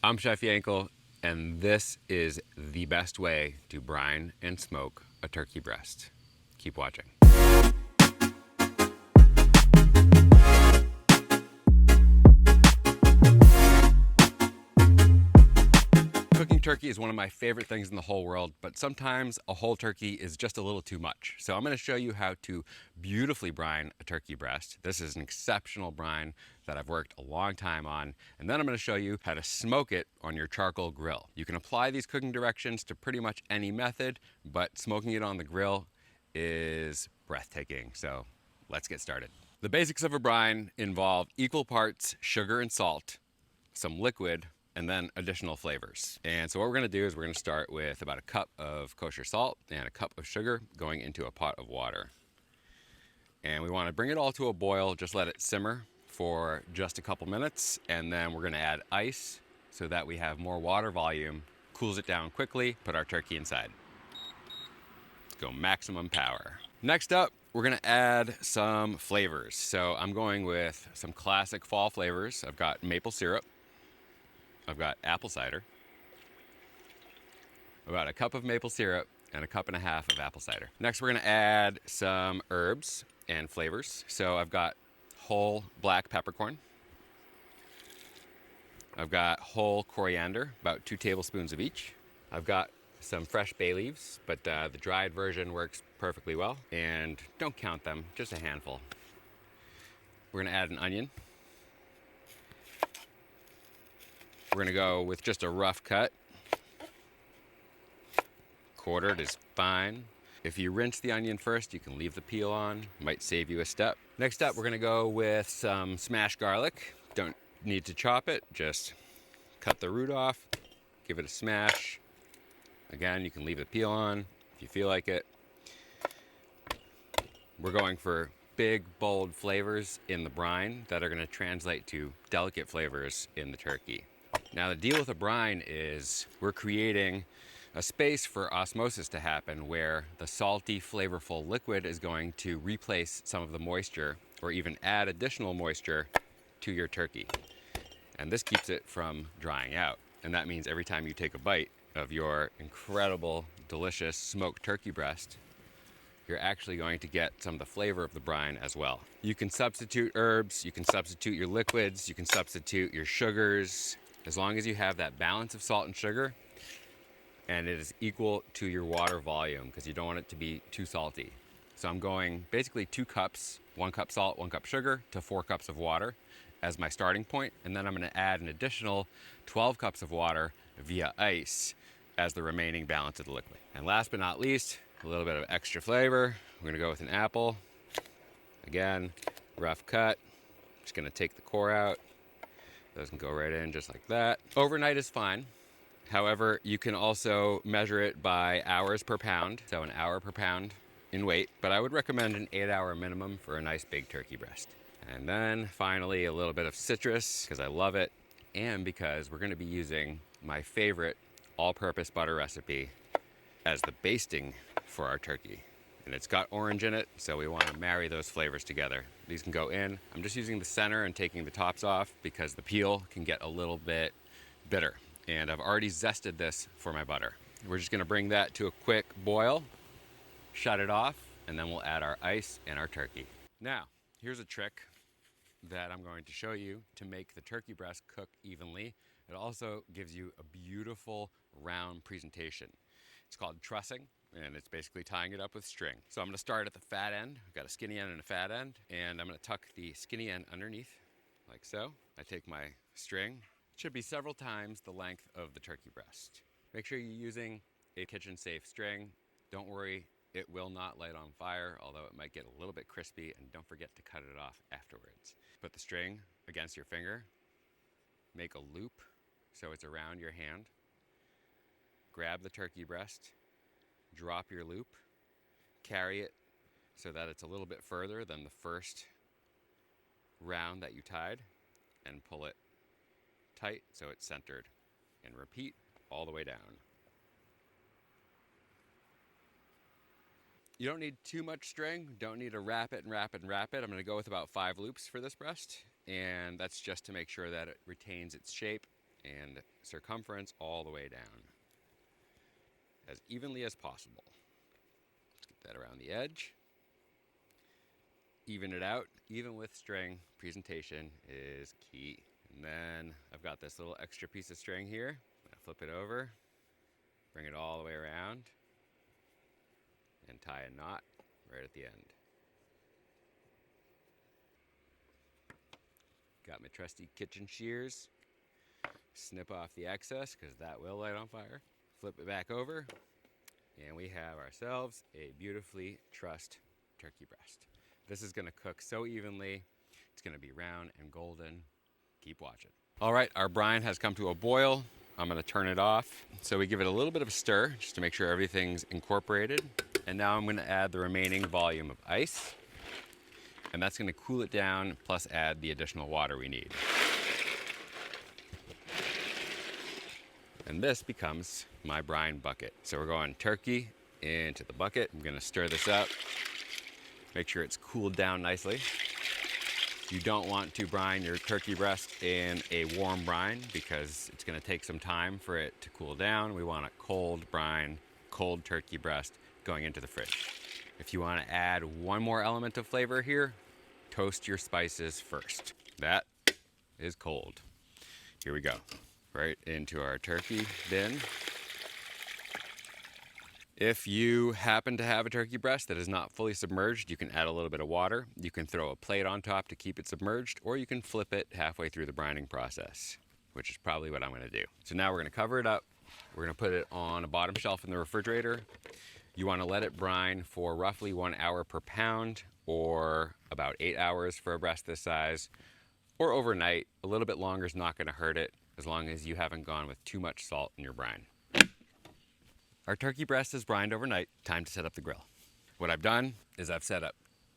I'm Chef Yankel, and this is the best way to brine and smoke a turkey breast. Keep watching. Cooking turkey is one of my favorite things in the whole world, but sometimes a whole turkey is just a little too much. So I'm going to show you how to beautifully brine a turkey breast. This is an exceptional brine that I've worked a long time on. And then I'm going to show you how to smoke it on your charcoal grill. You can apply these cooking directions to pretty much any method, but smoking it on the grill is breathtaking. So let's get started. The basics of a brine involve equal parts sugar and salt, some liquid, and then additional flavors. And so what we're gonna do is we're gonna start with about a cup of kosher salt and a cup of sugar going into a pot of water. And we wanna bring it all to a boil, just let it simmer for just a couple minutes, and then we're gonna add ice so that we have more water volume, cools it down quickly, put our turkey inside. Let's go maximum power. Next up, we're gonna add some flavors. So I'm going with some classic fall flavors. I've got maple syrup, I've got apple cider, about a cup of maple syrup, and a cup and a half of apple cider. Next, we're gonna add some herbs and flavors. So I've got whole black peppercorn. I've got whole coriander, about 2 tablespoons of each. I've got some fresh bay leaves, but the dried version works perfectly well. And don't count them, just a handful. We're gonna add an onion. We're gonna go with just a rough cut. Quartered is fine. If you rinse the onion first, you can leave the peel on. Might save you a step. Next up, we're gonna go with some smashed garlic. Don't need to chop it, just cut the root off, give it a smash. Again, you can leave the peel on if you feel like it. We're going for big, bold flavors in the brine that are gonna translate to delicate flavors in the turkey. Now the deal with a brine is we're creating a space for osmosis to happen where the salty, flavorful liquid is going to replace some of the moisture or even add additional moisture to your turkey. And this keeps it from drying out. And that means every time you take a bite of your incredible, delicious smoked turkey breast, you're actually going to get some of the flavor of the brine as well. You can substitute herbs, you can substitute your liquids, you can substitute your sugars, as long as you have that balance of salt and sugar and it is equal to your water volume, because you don't want it to be too salty. So I'm going basically 2 cups, 1 cup salt, 1 cup sugar, to 4 cups of water as my starting point. And then I'm gonna add an additional 12 cups of water via ice as the remaining balance of the liquid. And last but not least, a little bit of extra flavor. We're gonna go with an apple. Again, rough cut. Just gonna take the core out. Those can go right in just like that. Overnight is fine. However, you can also measure it by hours per pound, so an hour per pound in weight, but I would recommend an 8-hour minimum for a nice big turkey breast. And then finally, a little bit of citrus, because I love it, and because we're gonna be using my favorite all-purpose butter recipe as the basting for our turkey. And it's got orange in it, so we want to marry those flavors together. These can go in. I'm just using the center and taking the tops off because the peel can get a little bit bitter. And I've already zested this for my butter. We're just gonna bring that to a quick boil, shut it off, and then we'll add our ice and our turkey. Now, here's a trick that I'm going to show you to make the turkey breast cook evenly. It also gives you a beautiful round presentation. It's called trussing, and it's basically tying it up with string. So I'm gonna start at the fat end. I've got a skinny end and a fat end, and I'm gonna tuck the skinny end underneath, like so. I take my string. It should be several times the length of the turkey breast. Make sure you're using a kitchen-safe string. Don't worry, it will not light on fire, although it might get a little bit crispy, and don't forget to cut it off afterwards. Put the string against your finger, make a loop so it's around your hand. Grab the turkey breast, drop your loop, carry it so that it's a little bit further than the first round that you tied, and pull it tight so it's centered. And repeat all the way down. You don't need too much string, don't need to wrap it and wrap it and wrap it. I'm gonna go with about 5 loops for this breast, and that's just to make sure that it retains its shape and circumference all the way down, as evenly as possible. Let's get that around the edge. Even it out, even with string, presentation is key. And then I've got this little extra piece of string here. I'm gonna flip it over, bring it all the way around, and tie a knot right at the end. Got my trusty kitchen shears. Snip off the excess because that will light on fire. Flip it back over, and we have ourselves a beautifully trussed turkey breast. This is gonna cook so evenly. It's gonna be round and golden. Keep watching. All right, our brine has come to a boil. I'm gonna turn it off. So we give it a little bit of a stir just to make sure everything's incorporated. And now I'm gonna add the remaining volume of ice. And that's gonna cool it down, plus add the additional water we need. And this becomes my brine bucket. So we're going turkey into the bucket. I'm gonna stir this up. Make sure it's cooled down nicely. You don't want to brine your turkey breast in a warm brine because it's gonna take some time for it to cool down. We want a cold brine, cold turkey breast going into the fridge. If you wanna add one more element of flavor here, toast your spices first. That is cold. Here we go. Right into our turkey bin. If you happen to have a turkey breast that is not fully submerged, you can add a little bit of water. You can throw a plate on top to keep it submerged, or you can flip it halfway through the brining process, which is probably what I'm gonna do. So now we're gonna cover it up. We're gonna put it on a bottom shelf in the refrigerator. You wanna let it brine for roughly 1 hour per pound, or about 8 hours for a breast this size, or overnight. A little bit longer is not gonna hurt it, as long as you haven't gone with too much salt in your brine. Our turkey breast is brined overnight. Time to set up the grill. What I've done is I've set up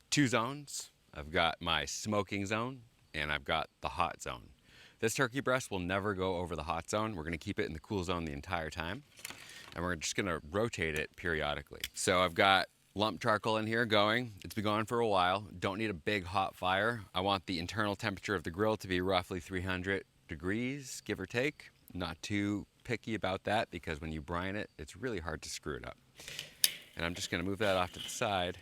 2 zones. I've got my smoking zone and I've got the hot zone. This turkey breast will never go over the hot zone. We're gonna keep it in the cool zone the entire time. And we're just gonna rotate it periodically. So I've got lump charcoal in here going. It's been going for a while. Don't need a big hot fire. I want the internal temperature of the grill to be roughly 300 degrees, give or take. Not too picky about that because when you brine it, it's really hard to screw it up. And I'm just gonna move that off to the side.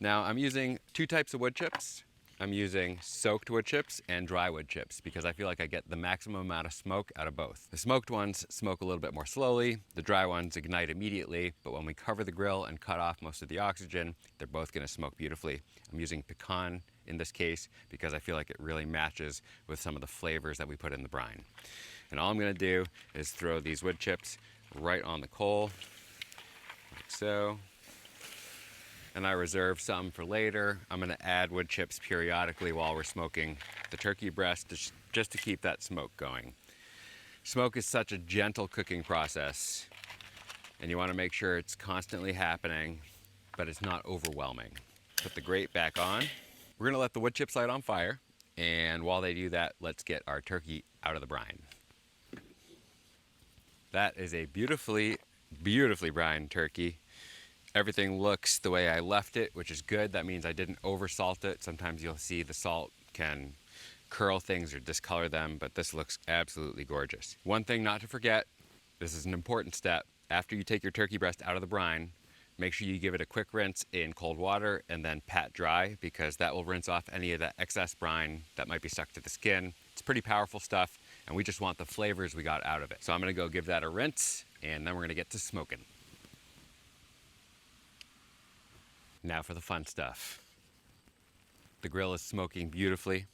Now I'm using 2 types of wood chips. I'm using soaked wood chips and dry wood chips because I feel like I get the maximum amount of smoke out of both. The smoked ones smoke a little bit more slowly. The dry ones ignite immediately, but when we cover the grill and cut off most of the oxygen, they're both gonna smoke beautifully. I'm using pecan in this case because I feel like it really matches with some of the flavors that we put in the brine. And all I'm gonna do is throw these wood chips right on the coal, like so. And I reserve some for later. I'm gonna add wood chips periodically while we're smoking the turkey breast just to keep that smoke going. Smoke is such a gentle cooking process and you wanna make sure it's constantly happening, but it's not overwhelming. Put the grate back on. We're gonna let the wood chips light on fire, and while they do that, let's get our turkey out of the brine. That is a beautifully, beautifully brined turkey. Everything looks the way I left it, which is good. That means I didn't over salt it. Sometimes you'll see the salt can curl things or discolor them, but this looks absolutely gorgeous. One thing not to forget, this is an important step. After you take your turkey breast out of the brine, make sure you give it a quick rinse in cold water and then pat dry because that will rinse off any of the excess brine that might be stuck to the skin. It's pretty powerful stuff and we just want the flavors we got out of it. So I'm gonna go give that a rinse and then we're gonna get to smoking. Now for the fun stuff. The grill is smoking beautifully.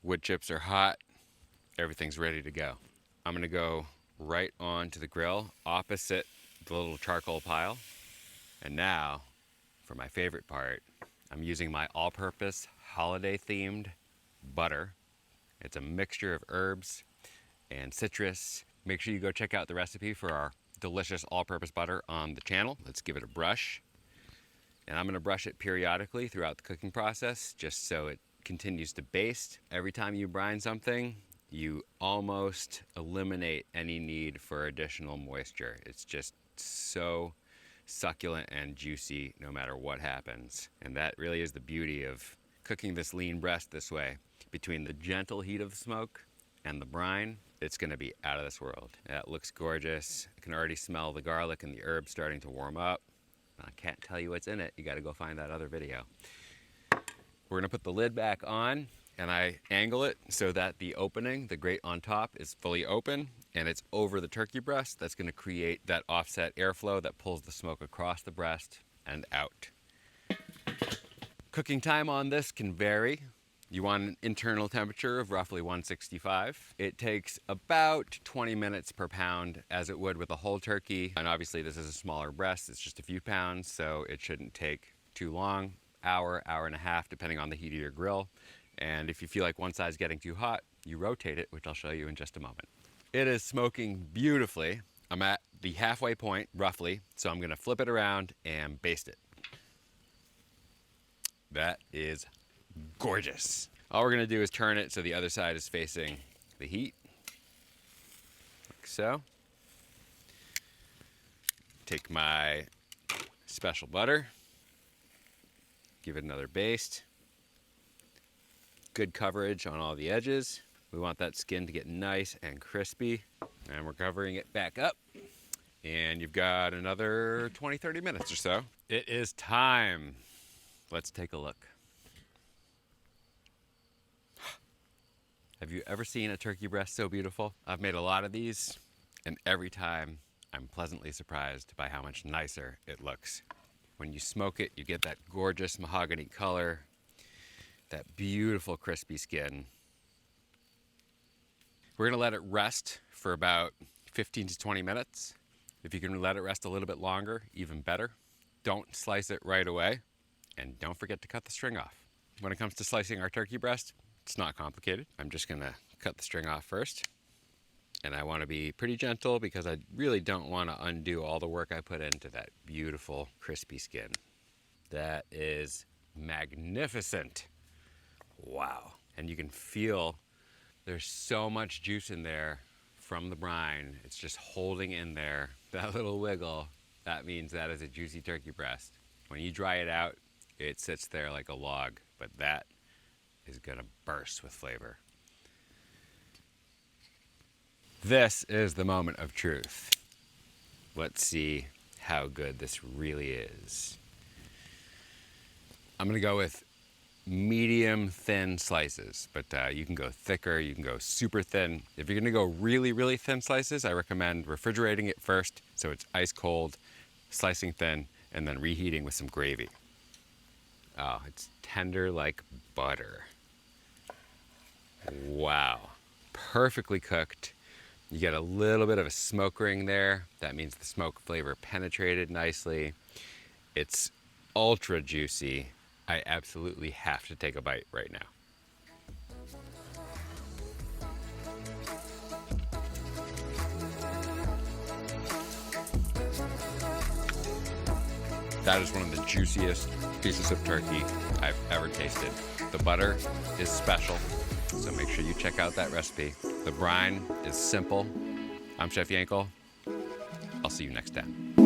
Wood chips are hot. Everything's ready to go. I'm gonna go right onto the grill opposite the little charcoal pile. And now for my favorite part, I'm using my all-purpose holiday themed butter. It's a mixture of herbs and citrus. Make sure you go check out the recipe for our delicious all-purpose butter on the channel. Let's give it a brush. And I'm gonna brush it periodically throughout the cooking process just so it continues to baste. Every time you brine something, you almost eliminate any need for additional moisture. It's just so succulent and juicy no matter what happens. And that really is the beauty of cooking this lean breast this way. Between the gentle heat of the smoke and the brine, it's gonna be out of this world. That looks gorgeous. I can already smell the garlic and the herbs starting to warm up. I can't tell you what's in it. You gotta go find that other video. We're gonna put the lid back on, and I angle it so that the opening, the grate on top, is fully open and it's over the turkey breast. That's gonna create that offset airflow that pulls the smoke across the breast and out. Cooking time on this can vary. You want an internal temperature of roughly 165. It takes about 20 minutes per pound, as it would with a whole turkey. And obviously this is a smaller breast, it's just a few pounds, so it shouldn't take too long. Hour, hour and a half, depending on the heat of your grill. And if you feel like one side's getting too hot, you rotate it, which I'll show you in just a moment. It is smoking beautifully. I'm at the halfway point, roughly, so I'm gonna flip it around and baste it. That is gorgeous. All we're gonna do is turn it so the other side is facing the heat, like so. Take my special butter, give it another baste. Good coverage on all the edges. We want that skin to get nice and crispy. And we're covering it back up. And you've got another 20, 30 minutes or so. It is time. Let's take a look. Have you ever seen a turkey breast so beautiful? I've made a lot of these, and every time I'm pleasantly surprised by how much nicer it looks. When you smoke it, you get that gorgeous mahogany color, that beautiful crispy skin. We're gonna let it rest for about 15 to 20 minutes. If you can let it rest a little bit longer, even better. Don't slice it right away, and don't forget to cut the string off. When it comes to slicing our turkey breast, it's not complicated. I'm just gonna cut the string off first. And I wanna be pretty gentle because I really don't wanna undo all the work I put into that beautiful crispy skin. That is magnificent. Wow. And you can feel there's so much juice in there from the brine. It's just holding in there. That little wiggle, that means that is a juicy turkey breast. When you dry it out, it sits there like a log, but that is gonna burst with flavor. This is the moment of truth. Let's see how good this really is. I'm gonna go with medium thin slices, but you can go thicker, you can go super thin. If you're gonna go really, really thin slices, I recommend refrigerating it first so it's ice cold, slicing thin, and then reheating with some gravy. Oh, it's tender like butter. Wow, perfectly cooked. You get a little bit of a smoke ring there. That means the smoke flavor penetrated nicely. It's ultra juicy. I absolutely have to take a bite right now. That is one of the juiciest pieces of turkey I've ever tasted. The butter is special, so make sure you check out that recipe. The brine is simple. I'm Chef Yankel. I'll see you next time.